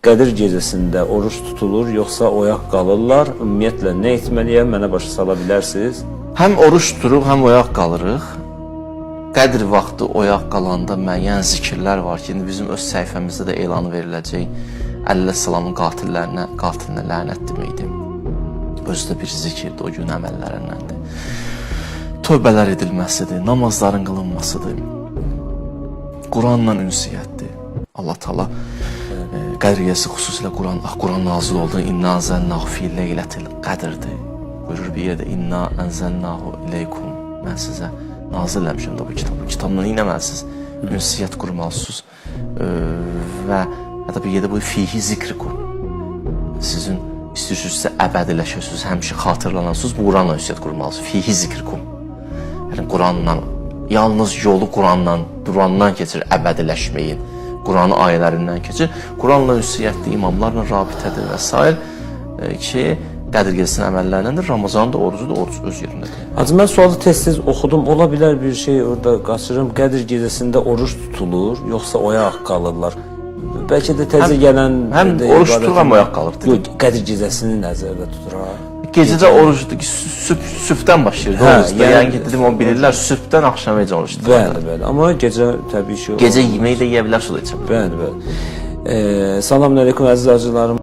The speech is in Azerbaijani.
Qədir gecəsində oruç tutulur, yoxsa oyaq qalırlar? Ümumiyyətlə, nə etməliyəm, mənə başa sala bilərsiniz? Həm oruç tuturuq, həm oyaq qalırıq. Qədir vaxtı oyaq qalanda müəyyən zikirlər var ki, indi bizim öz səhifəmizdə də elanı veriləcək. Əleyhissalamın qatilinə lənət deməkdir. Özü də bir zikirdir, o gün əməllərindəndir. Tövbələr edilməsidir, namazların qılınmasıdır. Quranla ünsiyyətdir. Allah Taala Qədir gecəsi xüsusilə Quran nazil oldu. İnna ənzəlnahu fi leylətil qədrdir. Buyurur bir yerdə inna ənzəlnahu ileykum. Mən sizə nazil eləmişəm də bu kitabı. Bu kitabla nə etməlisiniz? Ünsiyyət qurmalısınız və hətta bir yerdə bu fihi zikrikum. Sizin istəyirsinizsə əbədiləşəsiniz, həmişə xatırlanasınız, bu Quranla ünsiyyət qurmalısınız. Fihi zikrikum. Yəni Quranla, yalnız yolu Quranla, durandan keçir əbədiləşməyin. Quranın ayələrindən keçir. Quranla ünsiyyətli imamlarla rabitədir və s. ki, Qədir gecəsinin əməllərindəndir. Ramazanın da orucu da oruc öz yerindədir. Hacı, mən sualı tez-tez oxudum. Ola bilər bir şey orada qaçırım. Qədir gecəsində oruç tutulur, yoxsa oyaq qalırlar? Bəlkə də təzə gələn... Həm oruç tutur, həm oyaq qalır. Yox, Qədir gecəsini nəzərdə tutur, ha? Gecədə orucdur ki, sübhdən başlayır. Yəni ki, dedim, o bilirlər, sübhdən axşam ecə oruç tutur. Bəli, bəli. Amma gecə təbii ki... Gecə yeməyi də yeyə bilər, su da içə bilər. Bəli, bəli. Salam əleykum əziz acılarım.